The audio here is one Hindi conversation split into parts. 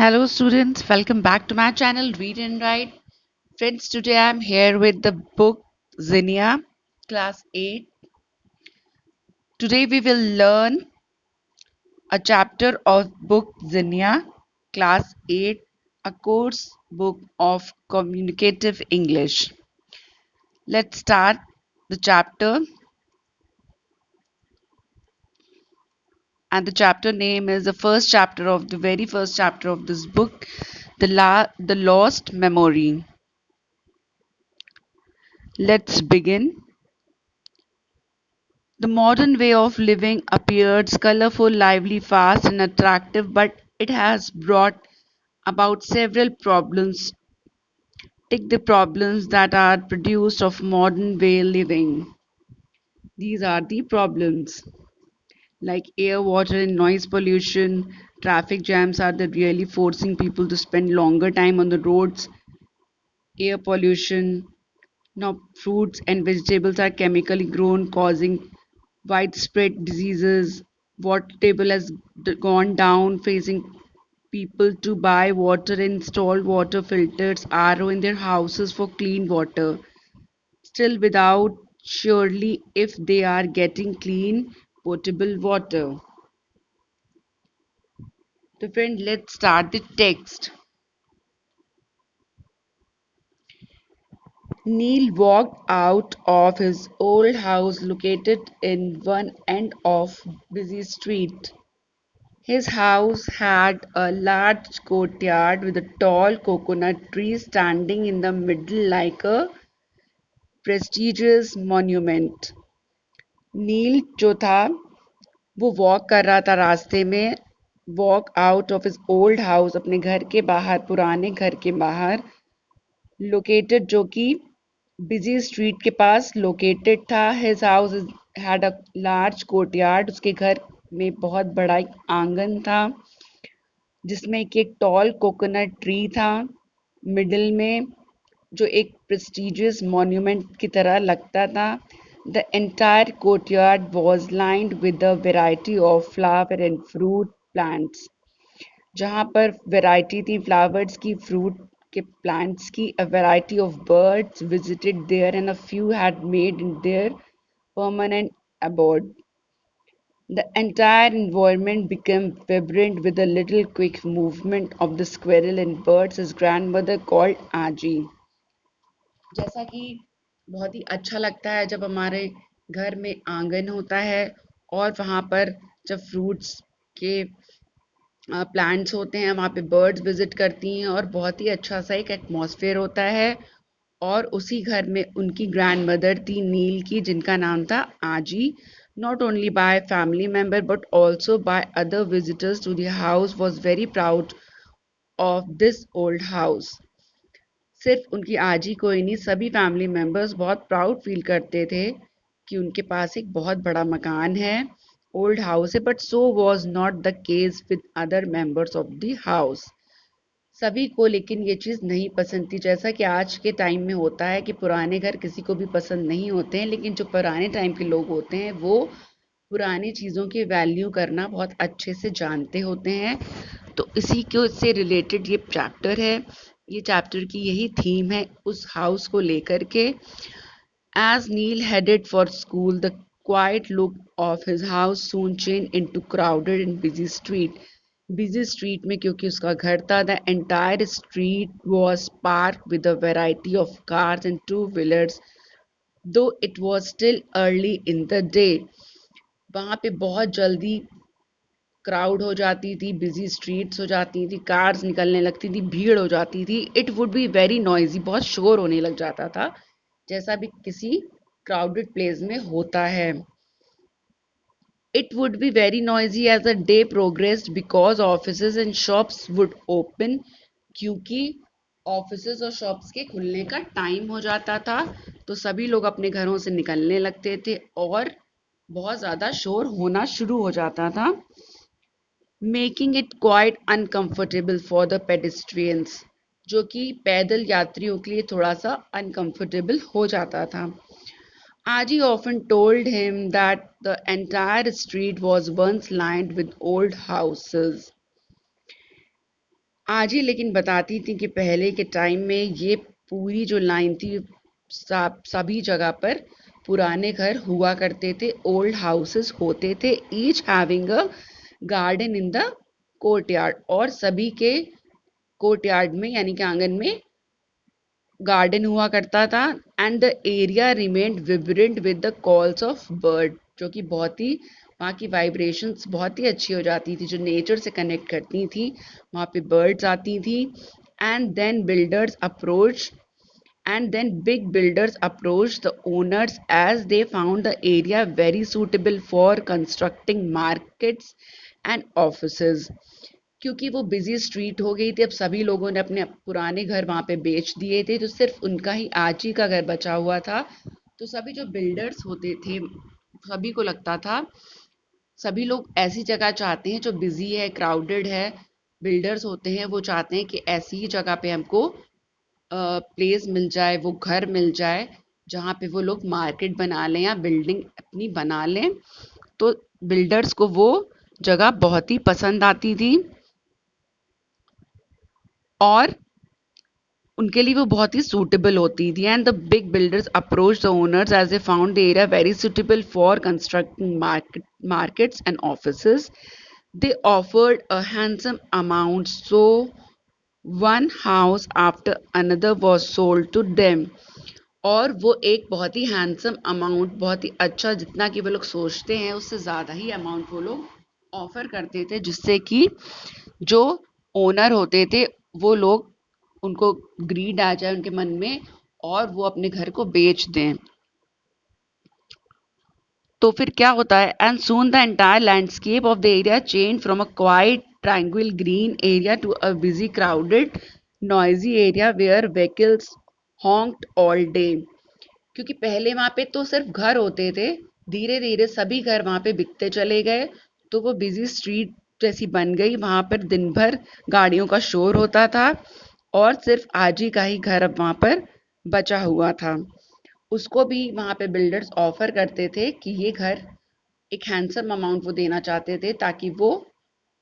Hello students, welcome back to my channel Read and Write. Friends, today I am here with the book Zinnia, class 8. Today we will learn a chapter of book Zinnia, class 8, a course book of communicative English. Let's start the chapter, and the chapter name is the first chapter of the very first chapter of this book, the Lost Memory. Let's begin. The modern way of living appears colorful, lively, fast, and attractive, but it has brought about several problems. Take the problems that are produced of modern way living. These are the problems like air, water, and noise pollution. Traffic jams are the really forcing people to spend longer time on the roads. Air pollution. Now, fruits and vegetables are chemically grown, causing widespread diseases. Water table has gone down, facing people to buy water and install water filters, RO in their houses for clean water. Still, without surely if they are getting clean, potable water. So, friend, let's start the text. Neil walked out of his old house located in one end of busy street. His house had a large courtyard with a tall coconut tree standing in the middle like a prestigious monument. नील जो था वो वॉक कर रहा था रास्ते में walk out of his old house अपने घर के बाहर पुराने घर के बाहर लोकेटेड जो कि बिजी स्ट्रीट के पास लोकेटेड था his house had a large courtyard उसके घर में बहुत बड़ा एक आंगन था जिसमें कि एक टॉल कोकोनट ट्री था मिडिल में जो एक प्रेस्टिजियस मॉन्यूमेंट की तरह लगता था the entire courtyard was lined with a variety of flower and fruit plants जहाँ पर वैरायटी थी फ्लावर्स की फ्रूट के प्लांट्स की a variety of birds visited there and a few had made in their permanent abode. The entire environment became vibrant with the little quick movement of the squirrel and birds his grandmother called Aji. जैसा कि बहुत ही अच्छा लगता है जब हमारे घर में आंगन होता है और वहाँ पर जब फ्रूट्स के प्लांट्स होते हैं वहाँ पे बर्ड्स विजिट करती हैं और बहुत ही अच्छा सा एक एटमॉस्फेयर होता है और उसी घर में उनकी ग्रैंडमदर थी नील की जिनका नाम था आजी not only by family member but also by other visitors to the house was very proud of this old house. सिर्फ उनकी आजी को ही नहीं सभी फैमिली मेंबर्स बहुत प्राउड फील करते थे कि उनके पास एक बहुत बड़ा मकान है ओल्ड हाउस है but so was not the case with other members of the house सभी को लेकिन ये चीज़ नहीं पसंद थी जैसा कि आज के टाइम में होता है कि पुराने घर किसी को भी पसंद नहीं होते हैं लेकिन जो पुराने टाइम के लोग होते हैं वो पुरानी चीज़ों की वैल्यू करना बहुत अच्छे से जानते होते हैं तो इसी को से रिलेटेड ये चैप्टर है ये चैप्टर की यही थीम है उस हाउस को लेकर के as Neel headed for school the quiet look of his house soon changed into crowded and busy street में क्योंकि उसका घर था the entire street was parked with a variety of cars and two wheelers though it was still early in the day वहाँ पे बहुत जल्दी क्राउड हो जाती थी बिजी स्ट्रीट्स हो जाती थी कार्स निकलने लगती थी भीड़ हो जाती थी it would be very noisy बहुत शोर होने लग जाता था जैसा भी किसी क्राउडेड प्लेस में होता है it would be very noisy as the day progressed because offices and shops would open क्योंकि ऑफिसेज और शॉप्स के खुलने का टाइम हो जाता था तो सभी लोग अपने घरों से निकलने लगते थे और बहुत ज़्यादा शोर होना शुरू हो जाता था making it quite uncomfortable for the pedestrians जो कि पैदल यात्रियों के लिए थोड़ा सा अनकंफर्टेबल हो जाता था Aji often told him that the entire street was once lined with old houses. आज ही लेकिन बताती थी कि पहले के टाइम में ये पूरी जो लाइन थी सभी जगह पर पुराने घर हुआ करते थे, ओल्ड हाउसेस होते थे, each having a garden in the courtyard, और सभी के कोर्टयार्ड में यानी कि आंगन में गार्डन हुआ करता था। And the area remained विब्रेंट with the calls of bird, जो कि बहुत ही वहाँ की वाइब्रेशंस बहुत ही अच्छी हो जाती थी, जो नेचर से कनेक्ट करती थी। वहाँ पे बर्ड्स आती थी। And then builders approach and then big builders approached the owners as they found the area very suitable for constructing markets and offices। क्योंकि वो बिजी स्ट्रीट हो गई थी, अब सभी लोगों ने अपने पुराने घर वहां पे बेच दिए थे, तो सिर्फ उनका ही आज ही का घर बचा हुआ था। तो सभी जो बिल्डर्स होते थे, सभी को लगता था, सभी लोग ऐसी जगह चाहते हैं जो बिजी है, क्राउडेड है। बिल्डर्स होते हैं वो चाहते हैं कि ऐसी ही जगह पे हमको प्लेस मिल जाए, वो घर मिल जाए जहाँ पे वो लोग मार्केट बना लें या बिल्डिंग अपनी बना लें। तो बिल्डर्स को वो जगह बहुत ही पसंद आती थी और उनके लिए वो बहुत ही सूटेबल होती थी। And the big builders approach the owners as they found the area very suitable for constructing markets and offices. They offered a handsome amount, so one house after another was sold to them. और वो एक बहुत ही हैंडसम अमाउंट, बहुत ही अच्छा, जितना कि वो लोग सोचते हैं उससे ज़्यादा ही अमाउंट वो लोग ऑफर करते थे, जिससे कि जो ओनर होते थे वो लोग, उनको ग्रीड आ जाए उनके मन में और वो अपने घर को बेच दें। तो फिर क्या होता है, and soon the entire landscape of the area change from a quiet triangular green area to a busy crowded noisy area where vehicles honked all day. क्योंकि पहले वहां पे तो सिर्फ घर होते थे, धीरे धीरे सभी घर वहां पे बिकते चले गए, तो वो बिजी स्ट्रीट जैसी बन गई। वहां पर दिन भर गाड़ियों का शोर होता था और सिर्फ आज ही का ही घर अब वहां पर बचा हुआ था। उसको भी वहां पे बिल्डर्स ऑफर करते थे कि ये घर, एक हैंडसम अमाउंट वो देना चाहते थे ताकि वो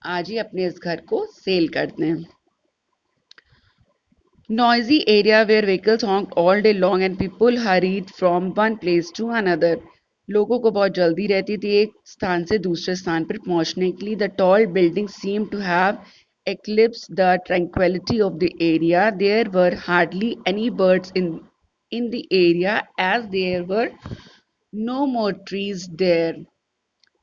आज ही अपने इस घर को सेल कर दें। Noisy area where vehicles honked all day long and people hurried from one place to another। लोगों को बहुत जल्दी रहती थी एक स्थान से दूसरे स्थान पर पहुंचने के लिए। The tall buildings seemed to have eclipsed the tranquility of the area। There were hardly any birds in the area as there were no more trees there।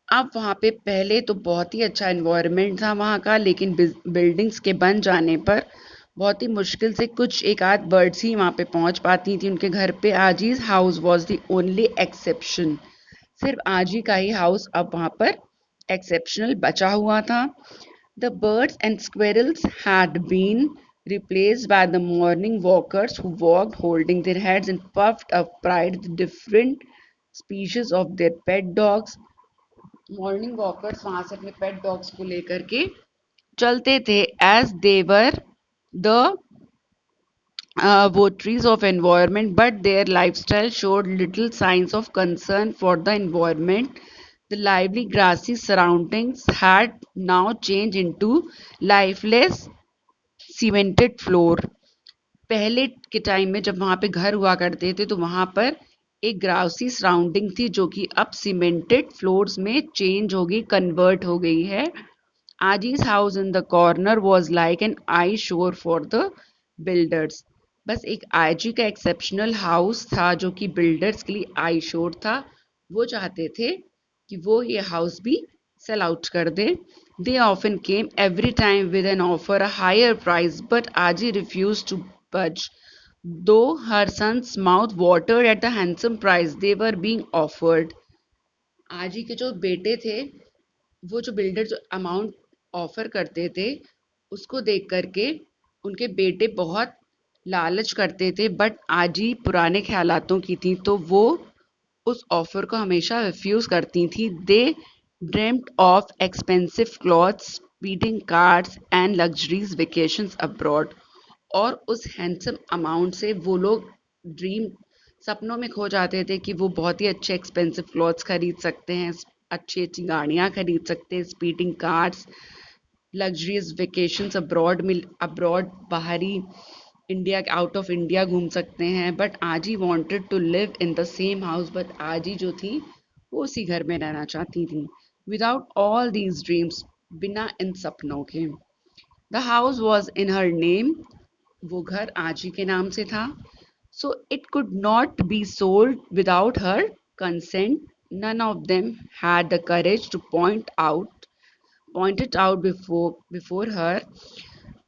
अब वहाँ पे पहले तो बहुत ही अच्छा एनवायरनमेंट था वहाँ का, लेकिन बिल्डिंग्स के बन जाने पर बहुत ही मुश्किल से कुछ एक आध बर्ड्स ही वहाँ पे पहुँच पाती थी उनके घर पे। Aaji's house was the only exception. सिर्फ आजी का ही हाउस अब वहाँ पर एक्सेप्शनल बचा हुआ था। The birds and squirrels had been replaced by the morning walkers who walked holding their heads and puffed up pride with different species of their pet dogs। Morning walkers वहां से अपने पेट डॉग्स को लेकर के चलते थे, as they were the votaries of environment, but their lifestyle showed little signs of concern for the environment। The lively grassy surroundings had now changed into lifeless cemented floor। पहले के टाइम में जब वहां पे घर हुआ करते थे तो वहां पर एक ग्राउसी सराउंडिंग थी, जो कि अब सीमेंटेड फ्लोर्स में चेंज हो गई, कन्वर्ट हो गई है। Aaji's house in the corner was like an eyesore for the builders. बस एक आईजी का एक्सेप्शनल हाउस था जो कि बिल्डर्स के लिए आई शोर था। वो चाहते थे कि वो ये हाउस भी सेल आउट कर दे। They often came every time with an offer a higher price, but Aaji refuse to budge, though her son's mouth watered at the handsome price they were being offered। आजी के जो बेटे थे, वो जो बिल्डर जो अमाउंट ऑफर करते थे उसको देख करके उनके बेटे बहुत लालच करते थे, बट आजी पुराने ख्यालातों की थी तो वो उस ऑफर को हमेशा रिफ्यूज करती थी। They dreamed of expensive clothes, speeding cars and luxuries vacations abroad. और उस हैंडसम अमाउंट से वो लोग ड्रीम, सपनों में खो जाते थे कि वो बहुत ही अच्छे एक्सपेंसिव क्लॉथ्स खरीद सकते हैं, अच्छी अच्छी गाड़ियाँ खरीद सकते हैं, speeding cars, luxurious vacations abroad बाहरी इंडिया आउट ऑफ इंडिया घूम सकते हैं, but Aaji wanted to live in the same house, but Aaji जो थी वो उसी घर में रहना चाहती थी, विदाउट ऑल दीज ड्रीम्स, बिना इन सपनों के। The house was in her name, वो घर आजी के नाम से था। So it could not be sold without her consent. None of them had the courage to point it out before her.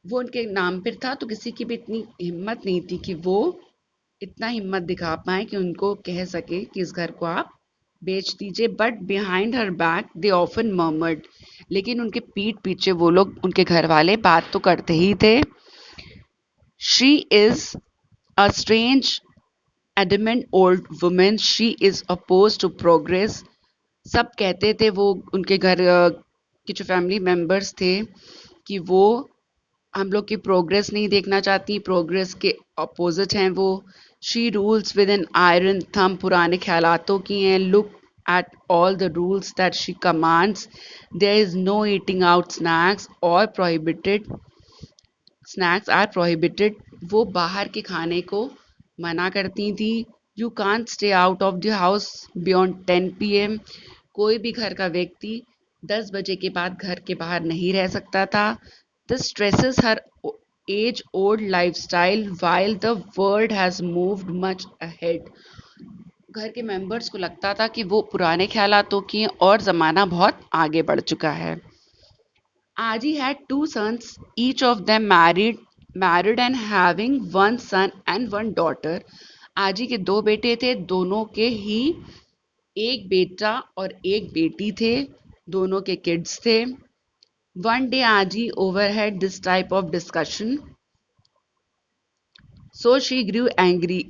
वो उनके नाम पर था, तो किसी की भी इतनी हिम्मत नहीं थी कि वो इतना हिम्मत दिखा पाए कि उनको कह सके कि इस घर को आप बेच दीजिए। But behind her back they often murmured, लेकिन उनके पीठ पीछे वो लोग, उनके घर वाले बात तो करते ही थे। She is a strange adamant old woman, she is opposed to progress। सब कहते थे वो उनके घर के जो फैमिली मेंबर्स थे कि वो हम लोग की प्रोग्रेस नहीं देखना चाहती, प्रोग्रेस के अपोजिट हैं वो। She rules with an iron thumb, पुराने ख्यालातों की हैं। Look at all the rules that she commands, there is no eating out snacks are prohibited। वो बाहर के खाने को मना करती थी। You can't stay out of the house beyond 10 PM। कोई भी घर का व्यक्ति 10 बजे के बाद घर के बाहर नहीं रह सकता था। This stresses her age old lifestyle while the world has moved much ahead. घर के मेंबर्स को लगता था कि वो पुराने ख्यालातों की हैं और ज़माना बहुत आगे बढ़ चुका है। Aji had two sons, each of them married and having one son and one daughter। आजी के दो बेटे थे, दोनों के ही एक बेटा और एक बेटी थे, दोनों के किड्स थे। One day Aji overheard this type of discussion, so she grew angry।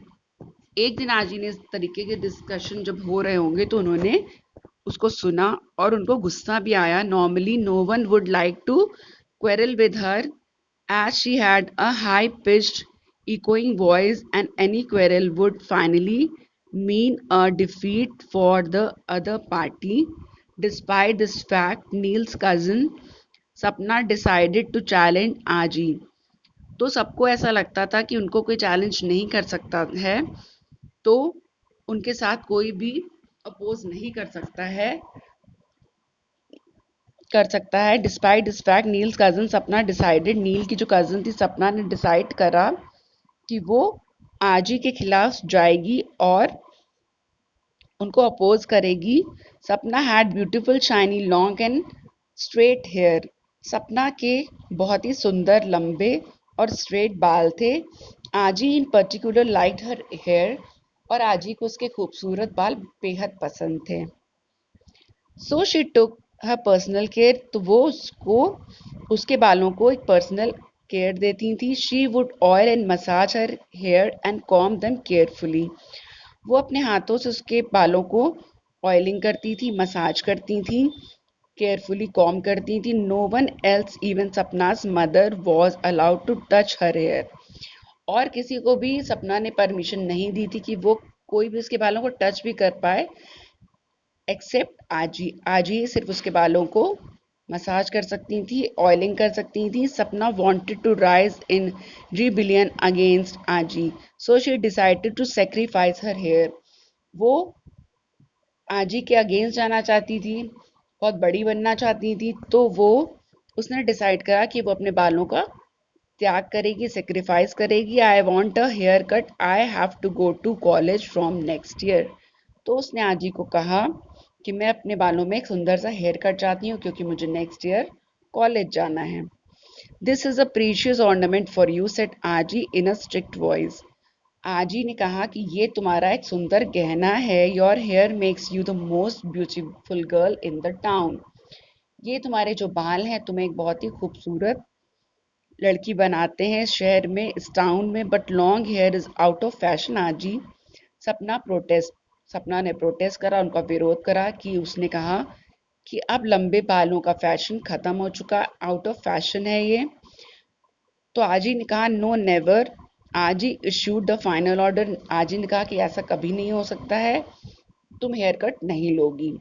एक दिन आजी ने इस तरीके के डिस्कशन जब हो रहे होंगे तो उन्होंने उसको सुना और उनको गुस्सा भी आया। Normally no one would like to quarrel with her as she had a high pitched echoing voice, and any quarrel would finally mean a defeat for the other party। Despite this fact, Neil's cousin Sapna decided to challenge Aji। तो सबको ऐसा लगता था कि उनको कोई चैलेंज नहीं कर सकता है, तो उनके साथ कोई भी अपोज नहीं कर सकता है। Despite this fact, Niels cousin सपना डिसाइडेड, नील की जो कजन थी सपना ने डिसाइड करा कि वो आजी के खिलाफ जाएगी और उनको अपोज करेगी। Sapna had beautiful shiny long and straight hair. Sapna के बहुत ही सुंदर लंबे और स्ट्रेट बाल थे। Aaji in particular liked her hair, और आजी को उसके खूबसूरत बाल बेहद पसंद थे। So she took her personal care, तो वो उसके बालों को एक पर्सनल केयर देती थी। She would oil and massage her hair and comb them carefully. वो अपने हाथों से उसके बालों को ऑयलिंग करती थी, मसाज करती थी, केयरफुली कॉम करती थी। No one else even Sapna's mother was allowed to touch her hair. और किसी को भी सपना ने परमिशन नहीं दी थी कि वो कोई भी उसके बालों को टच भी कर पाए, एक्सेप्ट आजी। आजी सिर्फ उसके बालों को मसाज कर सकती थी, ऑयलिंग कर सकती थी। Sapna wanted to rise in rebellion against Aaji, so she decided to sacrifice her hair. वो आजी के अगेंस्ट जाना चाहती थी, बहुत बड़ी बनना चाहती थी, तो उसने डिसाइड करा कि वो अपने बालों का त्याग करेगी, सेक्रीफाइस करेगी। I want a haircut, I have to go to college from next year. तो उसने आजी को कहा कि मैं अपने बालों में एक सुंदर सा हेयर कट चाहती हूँ क्योंकि मुझे नेक्स्ट ईयर कॉलेज जाना है। This is a precious ornament for you, said आजी इन अ स्ट्रिक्ट वॉइस। आजी ने कहा कि ये तुम्हारा एक सुंदर गहना है। Your hair makes you the most beautiful girl in the town. ये तुम्हारे जो बाल हैं तुम्हें एक बहुत ही खूबसूरत लड़की बनाते हैं शहर में, इस टाउन में, but long here is out of fashion आजी। सपना ने प्रोटेस्ट करा, उनका विरोध करा कि उसने कहा कि अब लंबे बालों का फैशन खत्म हो चुका, आउट ऑफ फैशन है ये। तो आजी ने कहा नो नेवर। आजी इश्यूड द फाइनल ऑर्डर। आजी ने कहा कि ऐसा कभी नहीं हो सकता है, तुम हेयर कट नहीं लोगी।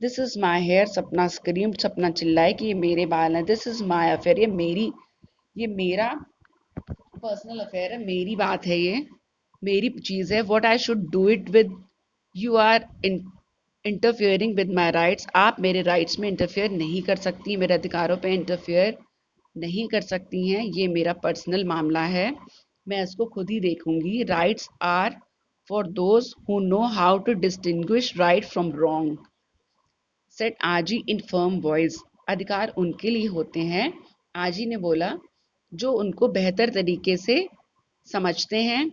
दिस इज माई हेयर, सपना स्क्रीम, सपना चिल्लाए कि ये मेरे बाल हैं। दिस इज माई अफेयर, ये मेरा पर्सनल अफेयर है, मेरी बात है, ये मेरी चीज है। What I should do it with, you are interfering with my rights, आप मेरे राइट्स में इंटरफेयर नहीं कर सकती, मेरे अधिकारों पे इंटरफेयर नहीं कर सकती हैं, ये मेरा पर्सनल मामला है, मैं इसको खुद ही देखूंगी। Rights are for those who know how to distinguish right from wrong, said Aaji in firm voice, अधिकार उनके लिए होते हैं, आजी ने बोला, जो उनको बेहतर तरीके से समझते हैं,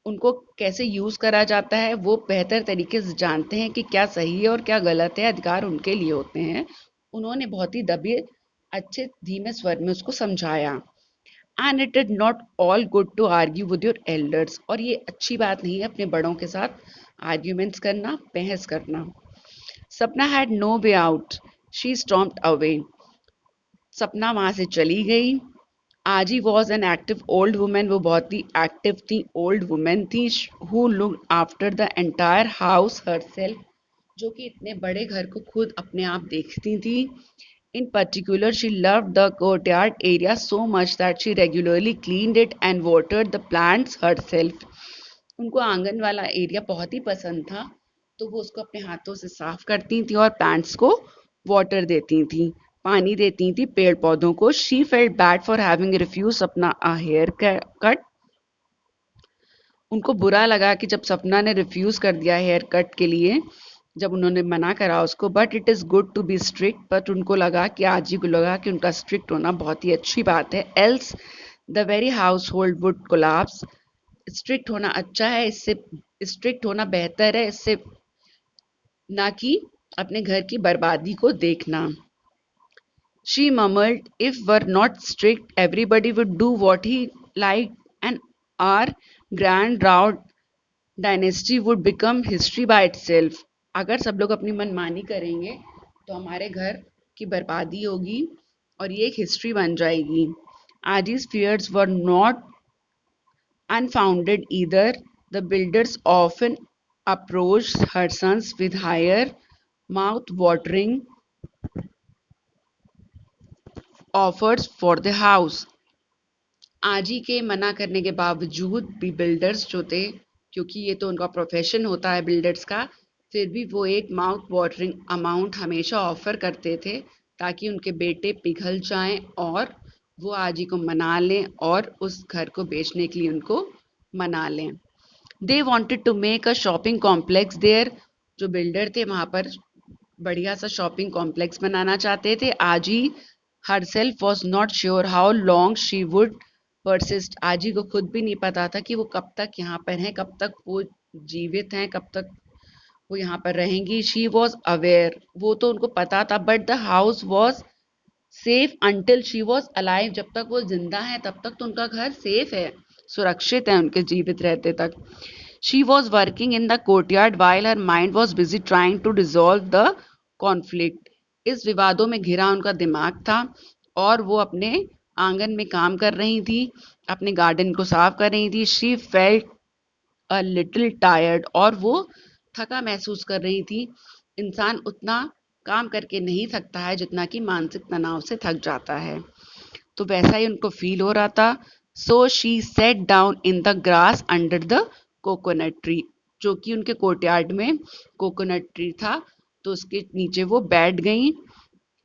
उनको कैसे यूज करा जाता है, वो बेहतर तरीके से जानते हैं कि क्या सही है और क्या गलत है, अधिकार उनके लिए होते हैं। उन्होंने बहुत ही दबे अच्छे धीमे स्वर में उसको समझाया। And it is not all good to argue with your elders, और ये अच्छी बात नहीं है अपने बड़ों के साथ आर्ग्यूमेंट्स करना, बहस करना। Sapna had no way out, she stomped away, Sapna वहां से चली गई। Aaji was an active old women, वो बहुत ही एक्टिव थी, ओल्ड वुमेन थी, who look after the entire house herself, जो कि इतने बड़े घर को खुद अपने आप देखती थी। इन particular she loved the courtyard area so much that she regularly cleaned it and watered the plants herself, उनको आंगन वाला एरिया बहुत ही पसंद था, तो वो उसको अपने हाथों से साफ करती थी और प्लांट्स को वाटर देती थी, पानी देती थी पेड़ पौधों को। She felt bad for having refuse अपना अ हेयर कट, उनको बुरा लगा कि जब सपना ने रिफ्यूज कर दिया हेयर कट के लिए, जब उन्होंने मना करा उसको। But it is good to be strict, but उनको लगा कि आज ही को लगा कि उनका स्ट्रिक्ट होना बहुत ही अच्छी बात है, else the very house hold would collapse, strict होना अच्छा है, इससे स्ट्रिक्ट होना बेहतर है, इससे ना कि अपने घर की बर्बादी को देखना। She mumbled, if were not strict, everybody would do what he liked, and our grand round dynasty would become history by itself. अगर सब लोग अपनी मनमानी करेंगे तो हमारे घर की बर्बादी होगी और ये एक हिस्ट्री बन जाएगी। Aji's fears were not unfounded either. The builders often approached her sons with higher mouth-watering offers for the house. आजी के मना करने के बावजूद भी बिल्डर्स जो थे, क्योंकि ये तो उनका प्रोफेशन होता है बिल्डर्स का, फिर भी वो एक माउथ वाटरिंग अमाउंट हमेशा ऑफर करते थे ताकि उनके बेटे पिघल जाएं और वो आजी को मना लें और उस घर को बेचने के लिए उनको मना लें। They wanted to make a shopping complex there, जो बिल्डर थे वहां पर बढ़िया सा शॉपिंग कॉम्प्लेक्स बनाना चाहते थे। आजी herself was not sure how long she would persist, आजी को खुद भी नहीं पता था कि वो कब तक यहाँ पर हैं, कब तक वो जीवित हैं, कब तक वो यहाँ पर रहेंगी। शी वॉज अवेयर, वो तो उनको पता था, but the house was safe until she was alive, जब तक वो जिंदा है तब तक तो उनका घर सेफ है, सुरक्षित है उनके जीवित रहते तक। She was working in the courtyard while her mind was busy trying to dissolve the conflict, इस विवादों में घिरा उनका दिमाग था और वो अपने आंगन में काम कर रही थी, अपने गार्डन को साफ कर रही थी। She felt a little tired, और वो थका महसूस कर रही थी। इंसान उतना काम करके नहीं थकता है जितना कि मानसिक तनाव से थक जाता है, तो वैसा ही उनको फील हो रहा था। So she said down in the grass under the coconut tree, जो कि उनके कोर्टयार्ड में कोकोनट ट्री था, तो उसके नीचे वो बैठ गई।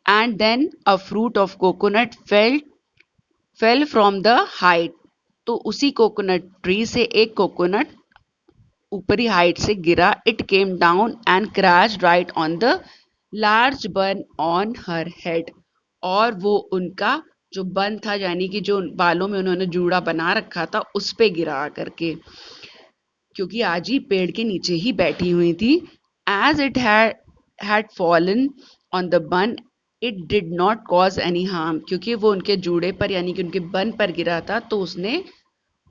And then a fruit of coconut fell from the height, तो उसी कोकोनट ट्री से एक कोकोनट ऊपरी हाइट से गिरा। It came down and crash right on the large बन ऑन हर हेड, और वो उनका जो बन था, यानी कि जो बालों में उन्होंने जूड़ा बना रखा था, उस पे गिरा करके, क्योंकि आज ही पेड़ के नीचे ही बैठी हुई थी। As it had fallen on the bun, it did not cause any harm, क्योंकि वो उनके जूड़े पर यानी कि उनके बन पर गिरा था, तो उसने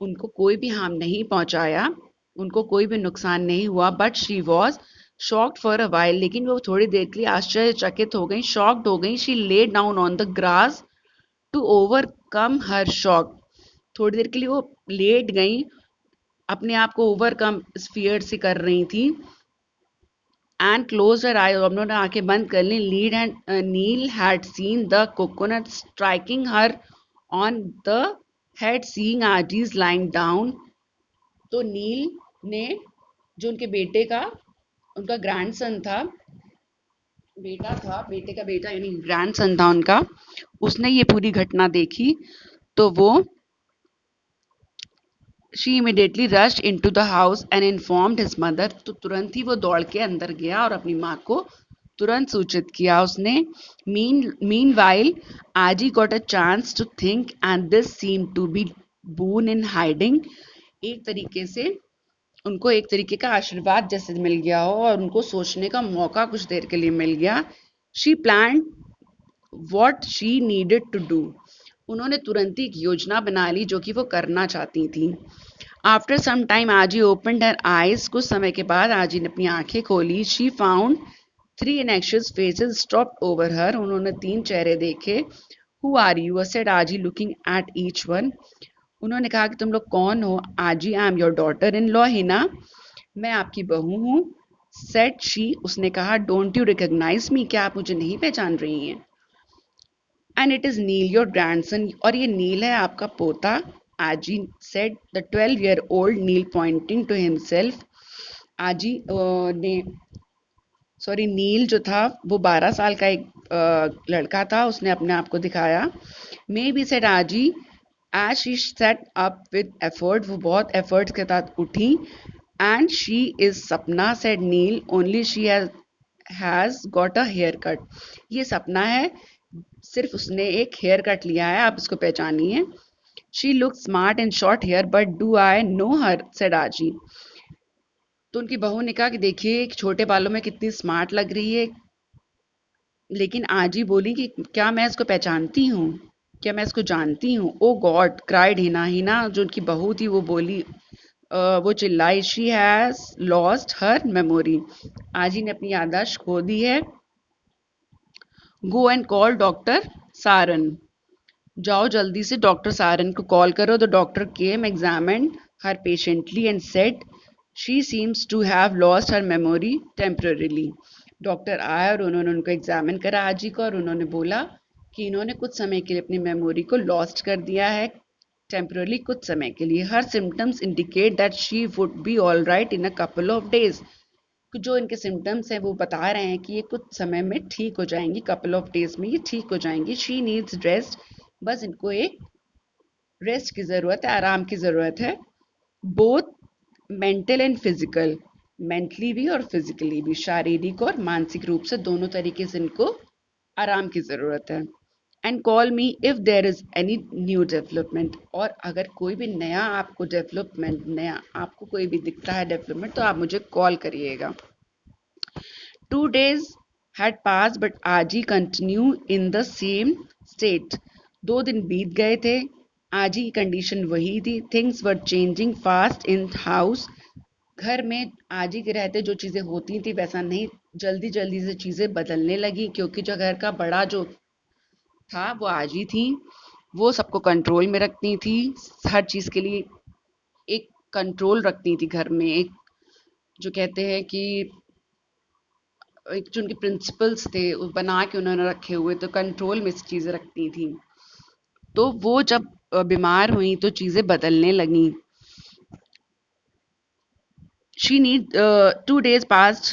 उनको कोई भी हार्म नहीं पहुंचाया, उनको कोई भी नुकसान नहीं हुआ। But she was shocked for a while, लेकिन वो थोड़ी देर के लिए आश्चर्यचकित हो गई, शॉक्ड हो गई। She lay down on the grass to overcome her shock, थोड़ी देर के लिए वो लेट गई, अपने आप को ओवरकम इस फियर से कर रही थी। एंड क्लोज हर आई, उन्होंने आंखें बंद कर ली. लीड and Neel had seen the coconut striking her on the head, seeing Aaji's lying down. तो नील ने, जो उनके बेटे का, उनका ग्रैंडसन था, बेटे का बेटा यानी ग्रैंडसन था उनका, उसने ये पूरी घटना देखी. तो वो she immediately rushed into the house and informed his mother. तो तुरंत ही वो दौड़ के अंदर गया और अपनी माँ को तुरंत सूचित किया उसने. Meanwhile Aaji got a chance to think and this seem to be boon in hiding. एक तरीके से उनको एक तरीके का आशीर्वाद जैसे मिल गया हो और उनको सोचने का मौका कुछ देर के लिए मिल गया. She plan what she needed to do. उन्होंने तुरंत ही एक योजना बना ली जो कि वो करना चाहती थी. आफ्टर सम टाइम आजी ओपनड हर आईज. कुछ समय के बाद आजी ने अपनी आंखें खोली. She found three anxious faces stopped over her. उन्होंने 3 चेहरे देखे. Who are you? said आजी looking at each one. उन्होंने कहा कि तुम लोग कौन हो? Aaji, I am your daughter in law Hina. मैं आपकी बहू हूँ. सेड शी, उसने कहा. Don't you recognise me? क्या आप मुझे नहीं पहचान रही हैं? And it is Neel your grandson. और ये नील है आपका पोता. Aaji said. The 12-year-old Neel pointing to himself. Aaji ने, सॉरी, नील जो था वो 12 साल का एक लड़का था. उसने अपने आप को दिखाया. Maybe said Aaji as she sat up with effort. वो बहुत एफर्ट्स के साथ उठी. And she is Sapna, said Neel. Only she has got a haircut. ये सपना है, सिर्फ उसने एक हेयर कट लिया है, आप इसको पहचानिए. She look smart in short hair but do I know her, said Aaji. तो उनकी बहू ने कहा कि देखिए छोटे बालों में कितनी स्मार्ट लग रही है. लेकिन आजी बोली कि क्या मैं इसको पहचानती हूँ? क्या मैं इसको जानती हूँ? Oh God, cried Hina. Hina जो उनकी बहू थी वो बोली, वो चिल्लाई. She has lost her memory. Aaji ने अपनी याददाश्त खो दी है. Go and call doctor Saran. जाओ जल्दी से डॉक्टर सारन को कॉल करो. The doctor came, examined her patiently and said she seems to have lost her memory temporarily. Doctor आए और उन्होंने उनको एग्जामिन करा आजी को, और उन्होंने बोला कि इन्होंने कुछ समय के लिए अपनी मेमोरी को लॉस्ट कर दिया है, टेम्पररी, कुछ समय के लिए. Her symptoms indicate that she would be all right in a couple of days. जो इनके सिम्टम्स हैं वो बता रहे हैं कि ये कुछ समय में ठीक हो जाएंगी, कपल ऑफ डेज में ये ठीक हो जाएंगी. She needs rest. बस इनको एक रेस्ट की ज़रूरत है, आराम की ज़रूरत है. Both mental and physical, mentally भी और फिजिकली भी, शारीरिक और मानसिक रूप से दोनों तरीके से इनको आराम की ज़रूरत है. And call me if there is any new development. और अगर कोई भी नया आपको डेवलपमेंट, नया आपको कोई भी दिखता है डेवलपमेंट, तो आप मुझे कॉल करिएगा. 2 days had passed but आजी continue in the same state. 2 दिन बीत गए थे, आजी की कंडीशन वही थी. Things were changing fast in house. घर में आजी के रहते जो चीज़ें होती थी वैसा नहीं, जल्दी जल्दी से चीज़ें बदलने लगी, क्योंकि जो घर का बड़ा जो था वो आजी थी. वो सबको कंट्रोल में रखती थी, हर चीज़ के लिए एक कंट्रोल रखती थी घर में. एक जो कहते हैं कि एक जो उनके प्रिंसिपल्स थे वो बना के उन्होंने रखे हुए, तो कंट्रोल में चीज़ें रखती थी. तो वो जब बीमार हुई तो चीज़ें बदलने लगीं. She need 2 days passed.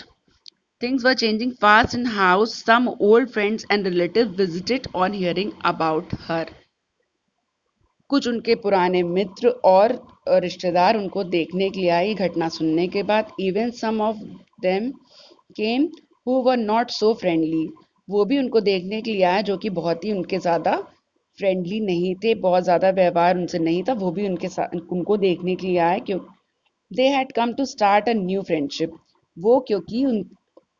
Things were changing fast in house. Some old friends and relatives visited on hearing about her. कुछ उनके पुराने मित्र और रिश्तेदार उनको देखने के लिए आए घटना सुनने के बाद. Even some of them came who were not so friendly. वो भी उनको देखने के लिए आए जो कि बहुत ही उनके ज़्यादा फ्रेंडली नहीं थे, बहुत ज़्यादा व्यवहार उनसे नहीं था. वो भी उनके साथ उनको देखने के लिए आए. क्यों? They had come to start a new friendship. वो क्योंकि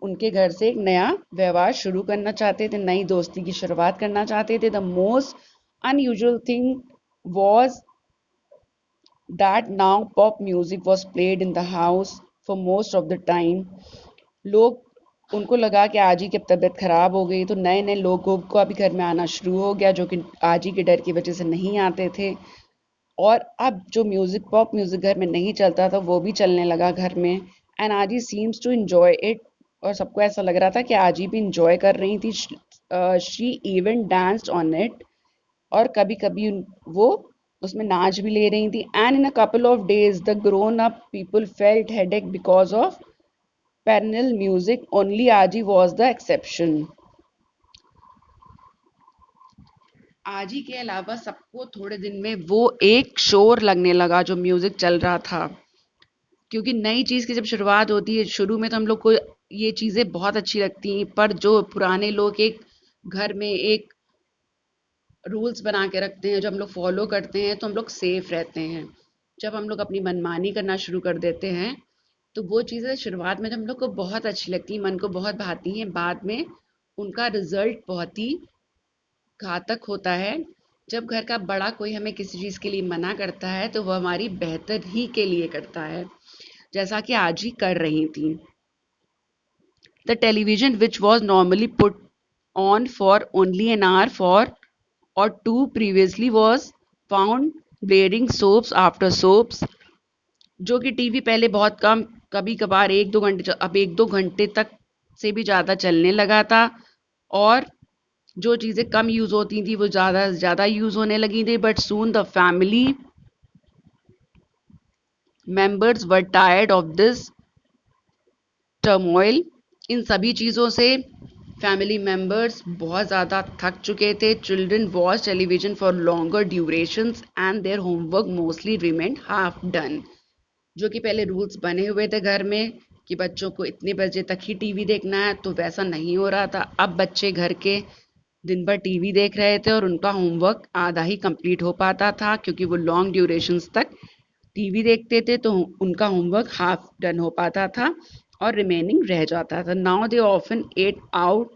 उनके घर से एक नया व्यवहार शुरू करना चाहते थे, नई दोस्ती की शुरुआत करना चाहते थे. The most unusual thing was that now pop music was played in the house for most of the time. लोग, उनको लगा कि आजी की अब तबीयत खराब हो गई तो नए नए लोगों को अभी घर में आना शुरू हो गया जो कि आजी के डर की वजह से नहीं आते थे. और अब जो म्यूजिक, पॉप म्यूजिक घर में नहीं चलता था वो भी चलने लगा घर में. एंड आजी सीम्स टू enjoy it. और सबको ऐसा लग रहा था कि आजी भी इंजॉय कर रही थी। She even danced on it, और कभी कभी वो उसमें नाच भी ले रही थी। And in a couple of days the grown up people felt headache because of parallel music, only आजी वॉज द एक्सेप्शन। आजी के अलावा सबको थोड़े दिन में वो एक शोर लगने लगा जो म्यूजिक चल रहा था। क्योंकि नई चीज की जब शुरुआत होती है, शुरू में तो हम लोग को ये चीजें बहुत अच्छी लगती हैं, पर जो पुराने लोग एक घर में एक रूल्स बना के रखते हैं, जो हम लोग फॉलो करते हैं, तो हम लोग सेफ रहते हैं। जब हम लोग अपनी मनमानी करना शुरू कर देते हैं, तो वो चीज़ें शुरुआत में तो हम लोग को बहुत अच्छी लगती हैं, मन को बहुत भाती हैं, बाद में उनका रिजल्ट बहुत ही घातक होता है। जब घर का बड़ा कोई हमें किसी चीज़ के लिए मना करता है, तो वो हमारी बेहतर ही के लिए करता है, जैसा कि आज ही कर रही थी। The television, which was normally put on for only an hour for or two previously, was found bearing soaps after soaps, जो कि टीवी पहले बहुत कम, कभी कभार एक दो घंटे, अब एक दो घंटे तक से भी ज़्यादा चलने लगा था। और जो चीज़ें कम यूज़ होती थी वो ज़्यादा से ज़्यादा यूज़ होने लगी थी। But soon the family members were tired of this turmoil. इन सभी चीज़ों से फैमिली मेम्बर्स बहुत ज़्यादा थक चुके थे। Children watch television for longer durations and their homework mostly remained half done. जो कि पहले रूल्स बने हुए थे घर में कि बच्चों को इतने बजे तक ही टीवी देखना है, तो वैसा नहीं हो रहा था। अब बच्चे घर के दिन भर टीवी देख रहे थे और उनका होमवर्क आधा ही कंप्लीट हो पाता था, क्योंकि वो लॉन्ग ड्यूरेशंस तक टीवी देखते थे, तो उनका होमवर्क हाफ डन हो पाता था और रिमेनिंग रह जाता था। Now they often ate out,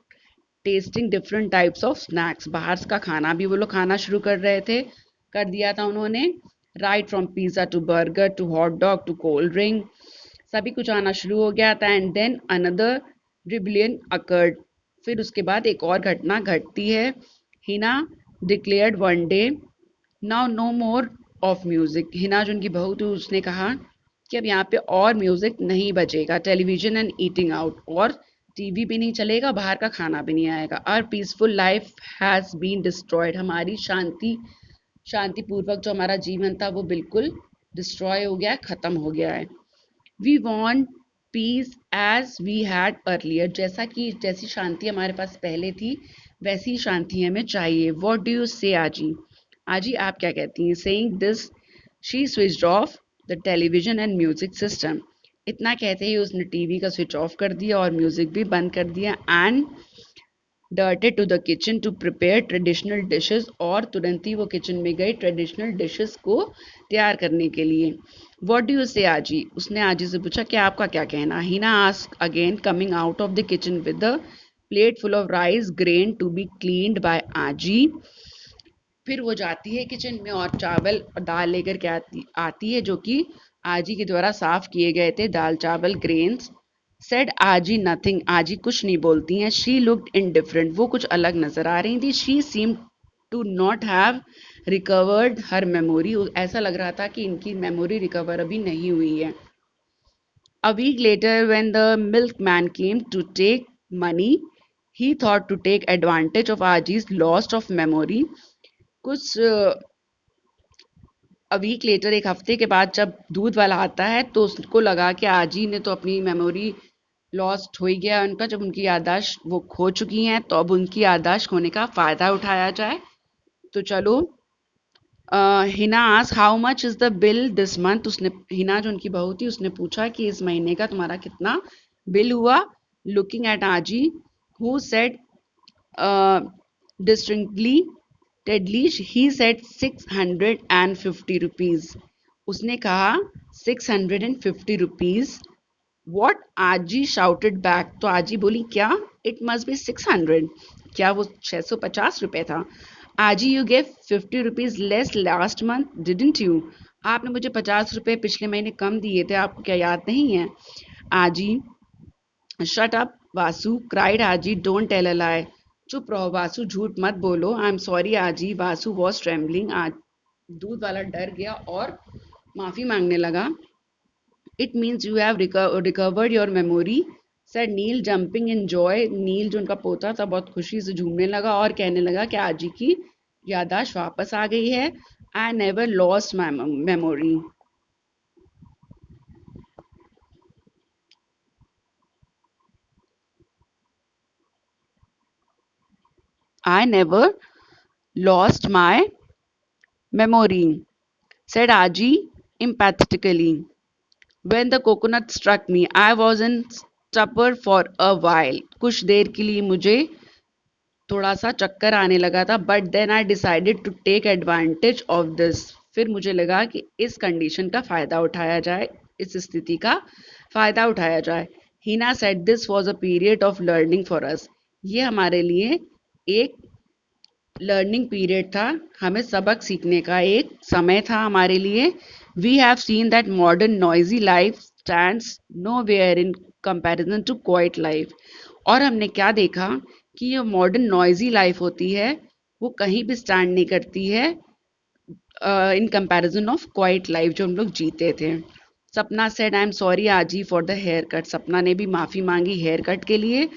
testing different types of snacks. बाहर का खाना भी वो लोग खाना शुरू कर रहे थे, कर दिया था उन्होंने। Right from pizza to burger to hot dog to cold drink, सभी कुछ आना शुरू हो गया था। And then another rebellion occurred, फिर उसके बाद एक और घटना घटती है। Hina declared one day, now no more of music. Hina जो उनकी बहू थी, उसने कहा कि अब यहाँ पे और म्यूजिक नहीं बजेगा, टेलीविजन एंड ईटिंग आउट, और टीवी भी नहीं चलेगा, बाहर का खाना भी नहीं आएगा। Our peaceful life has been destroyed, हमारी शांतिपूर्वक जो हमारा जीवन था वो बिल्कुल डिस्ट्रॉय हो गया है, खत्म हो गया है। We want peace as we had earlier, जैसी शांति हमारे पास पहले थी, वैसी शांति हमें चाहिए। वॉट डू यू से आजी? आजी आप क्या कहती हैं? Saying this she switched off the television and music system. इतना कहते ही उसने टीवी का स्विच ऑफ कर दिया और म्यूजिक भी बंद कर दिया। And darted to the kitchen to prepare traditional dishes, और तुरंत ही वो किचन में गई ट्रेडिशनल डिशेस को तैयार करने के लिए। व्हाट डू यू से आजी? उसने आजी से पूछा कि आपका क्या कहना। Hina ask again, coming out of the kitchen with the plate full of rice grain to be cleaned by Aaji. फिर वो जाती है किचन में और चावल और दाल लेकर के आती है, जो कि आजी के द्वारा साफ किए गए थे, दाल चावल ग्रेन्स। सेड आजी नथिंग, आजी कुछ नहीं बोलती हैं। शी लुक्ड इनडिफरेंट, वो कुछ अलग नजर आ रही थी। She seem to not have recovered her memory, ऐसा लग रहा था कि इनकी मेमोरी रिकवर अभी नहीं हुई है। A week later, when the milkman came to take money, he thought to take advantage of Aji's loss of memory. कुछ अ वीक लेटर, एक हफ्ते के बाद जब दूध वाला आता है, तो उसको लगा कि आजी ने तो अपनी मेमोरी लॉस्ट हो ही गया उनका, जब उनकी याददाश्त वो खो चुकी हैं, तो अब उनकी याददाश्त खोने का फ़ायदा उठाया जाए। तो चलो, Hina ask how much is the bill this month. उसने, हिना जो उनकी बहू थी, उसने पूछा कि इस महीने का तुम्हारा कितना बिल हुआ। Looking at Aaji, who said distinctly टेडली, ही सेड 650 रुपीज़। उसने कहा 650 rupees. What? Aaji shouted back, तो आजी बोली क्या? इट मस्ट बी 600, क्या वो 650 रुपये था? आजी you gave 50 rupees less last month didn't you? आपने मुझे 50 रुपये पिछले महीने कम दिए थे, आपको क्या याद नहीं है? आजी, शट अप वासु, क्राइड आजी, डोंट टेल अ लाई। चुप रहो वासु, झूठ मत बोलो। आई एम सॉरी आजी। वासु वॉज ट्रेम्बलिंग, आज दूध वाला डर गया और माफी मांगने लगा। It means you have recovered your memory sir Neel jumping in joy, Neel जो उनका पोता था बहुत खुशी से झूमने लगा और कहने लगा कि आजी की याददाश्त वापस आ गई है। I never lost my memory. I never lost my memory, said Aji emphatically. When the coconut struck me, I was in stupor for a while. कुछ देर के लिए मुझे थोड़ा सा चक्कर आने लगा था, but then I decided to take advantage of this. फिर मुझे लगा कि इस कंडीशन का फ़ायदा उठाया जाए, इस स्थिति का फ़ायदा उठाया जाए। Hina said this was a period of learning for us. ये हमारे लिए एक लर्निंग पीरियड था, हमें सबक सीखने का एक समय था हमारे लिए। We have seen that modern noisy life stands nowhere in comparison to quiet life. और हमने क्या देखा कि ये मॉडर्न नॉइजी लाइफ होती है वो कहीं भी स्टैंड नहीं करती है in comparison of quite life जो हम लोग जीते थे। सपना सेड आई एम सॉरी आजी फॉर द हेयर कट। सपना ने भी माफ़ी मांगी हेयर कट के लिए।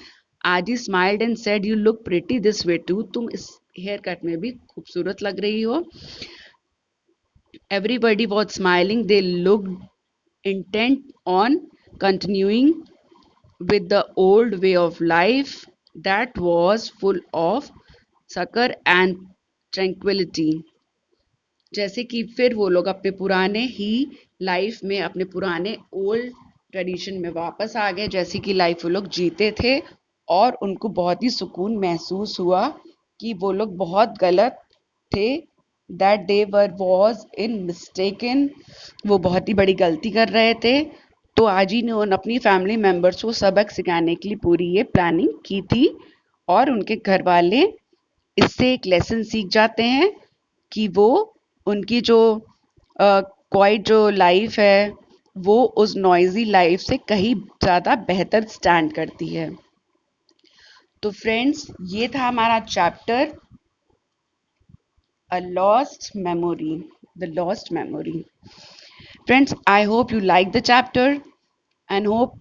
Aaji smiled and said you look pretty this way too. तुम इस हेयर कट में भी खूबसूरत लग रही हो। Everybody was smiling, they looked intent on continuing with the old way of life that was full of succor and tranquility। जैसे कि फिर वो लोग अपने पुराने ही लाइफ में, अपने पुराने ओल्ड ट्रेडिशन में वापस आ गए, जैसे कि लाइफ वो लोग जीते थे। और उनको बहुत ही सुकून महसूस हुआ कि वो लोग बहुत गलत थे, that they were was in mistaken, वो बहुत ही बड़ी गलती कर रहे थे। तो आज ही ने उन अपनी फैमिली मेम्बर्स को सबक सिखाने के लिए पूरी ये प्लानिंग की थी। और उनके घर वाले इससे एक लेसन सीख जाते हैं कि वो उनकी जो क्वाइट जो लाइफ है वो उस नॉइजी लाइफ से कहीं ज़्यादा बेहतर स्टैंड करती है। तो फ्रेंड्स ये था हमारा chapter a lost memory, the lost memory. Friends I hope you like the chapter and hope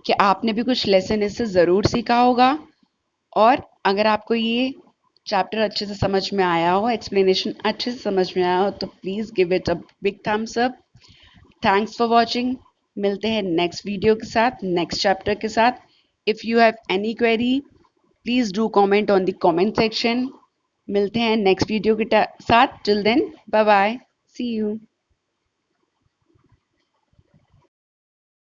कि आपने भी कुछ लेसन इससे ज़रूर सीखा होगा। और अगर आपको ये चैप्टर अच्छे से समझ में आया हो, एक्सप्लेनेशन अच्छे से समझ में आया हो, तो please give it a big thumbs up. Thanks for watching. मिलते हैं नेक्स्ट वीडियो के साथ, नेक्स्ट चैप्टर के साथ। If you have any query please do comment on the comment section. मिलते हैं नेक्स्ट वीडियो के साथ। Till then bye bye, see you.